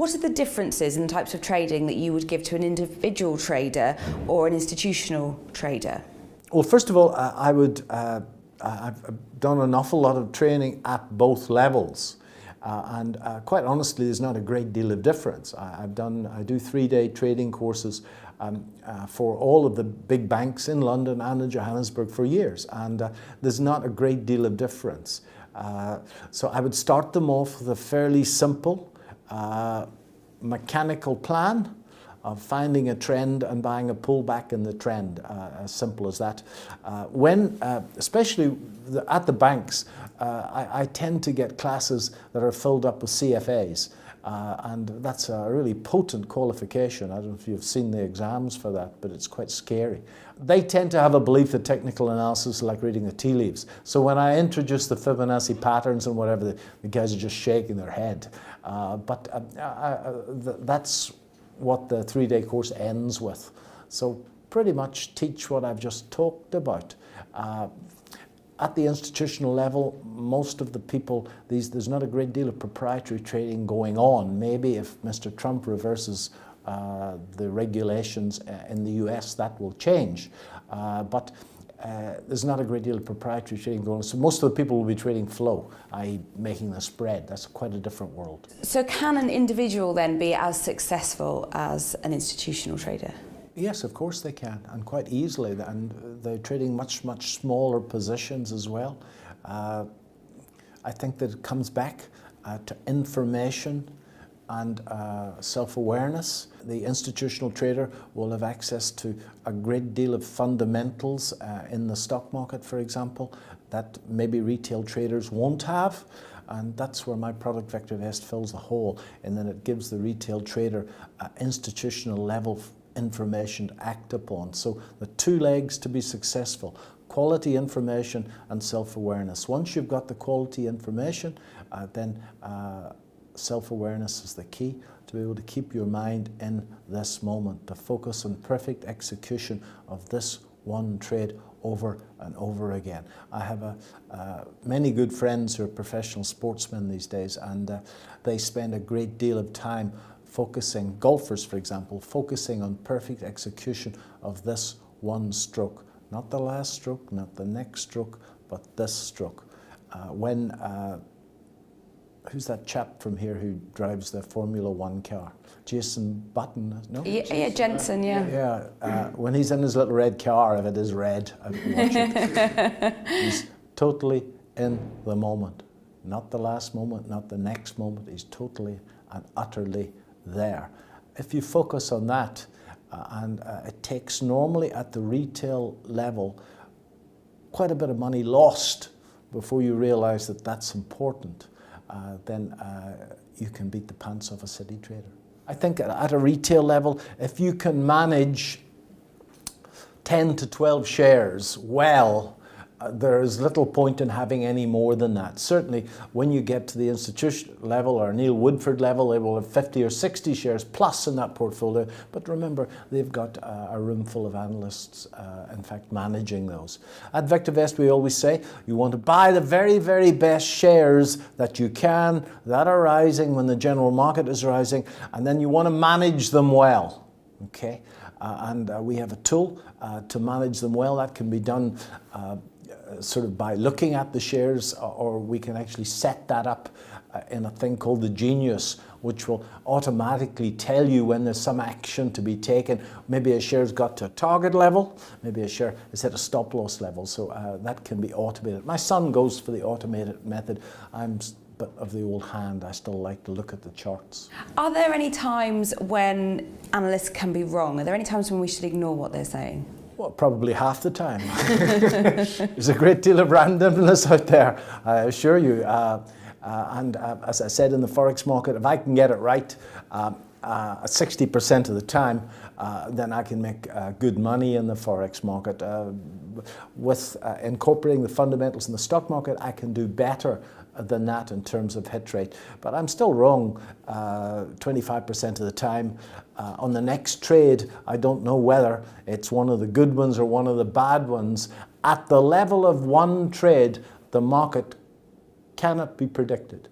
What are the differences in the types of trading that you would give to an individual trader or an institutional trader? Well, first of all, I've done an awful lot of training at both levels. And quite honestly, there's not a great deal of difference. I do 3-day trading courses for all of the big banks in London and in Johannesburg for years, and there's not a great deal of difference. So I would start them off with a fairly simple mechanical plan of finding a trend and buying a pullback in the trend, as simple as that. Especially at the banks, I tend to get classes that are filled up with CFAs, and that's a really potent qualification. I don't know if you've seen the exams for that, but it's quite scary. They tend to have a belief that technical analysis is like reading the tea leaves. So when I introduce the Fibonacci patterns and whatever, the guys are just shaking their head. That's what the 3-day course ends with. So pretty much teach what I've just talked about. At the institutional level, most of the people, there's not a great deal of proprietary trading going on. Maybe if Mr. Trump reverses the regulations in the US, that will change. But there's not a great deal of proprietary trading going on. So most of the people will be trading flow, i.e. making the spread. That's quite a different world. So can an individual then be as successful as an institutional trader? Yes, of course they can, and quite easily. And they're trading much, much smaller positions as well. I think that it comes back to information and self-awareness. The institutional trader will have access to a great deal of fundamentals in the stock market, for example, that maybe retail traders won't have. And that's where my product Vector Vest fills the hole, and then it gives the retail trader institutional level information to act upon. So the 2 legs to be successful: quality information and self-awareness. Once you've got the quality information, then self-awareness is the key to be able to keep your mind in this moment, to focus on perfect execution of this one trade over and over again. I have many good friends who are professional sportsmen these days, and they spend a great deal of time focusing, golfers for example, focusing on perfect execution of this one stroke. Not the last stroke, not the next stroke, but this stroke. Who's that chap from here who drives the Formula One car? Jason Button, no? Yeah, Jensen, yeah. Yeah, when he's in his little red car, if it is red, I watch it. He's totally in the moment. Not the last moment, not the next moment. He's totally and utterly there. If you focus on that, and it takes normally at the retail level quite a bit of money lost before you realize that that's important, then you can beat the pants off a city trader. I think at a retail level, if you can manage 10 to 12 shares well, there is little point in having any more than that. Certainly when you get to the institution level or Neil Woodford level, they will have 50 or 60 shares plus in that portfolio. But remember, they've got a room full of analysts, in fact, managing those. At Vector Vest, we always say you want to buy the very, very best shares that you can, that are rising when the general market is rising, and then you want to manage them well, okay? We have a tool to manage them well. That can be done sort of by looking at the shares, or we can actually set that up in a thing called the Genius, which will automatically tell you when there's some action to be taken. Maybe a share's got to a target level, maybe a share is at a stop loss level, so that can be automated. My son goes for the automated method. I'm a bit of the old hand. I still like to look at the charts. Are there any times when analysts can be wrong? Are there any times when we should ignore what they're saying? Well, probably half the time. There's a great deal of randomness out there, I assure you. As I said, in the Forex market, if I can get it right 60% of the time, then I can make good money in the Forex market. With incorporating the fundamentals in the stock market, I can do better than that in terms of hit rate. But I'm still wrong 25% of the time. On the next trade, I don't know whether it's one of the good ones or one of the bad ones. At the level of one trade, the market cannot be predicted.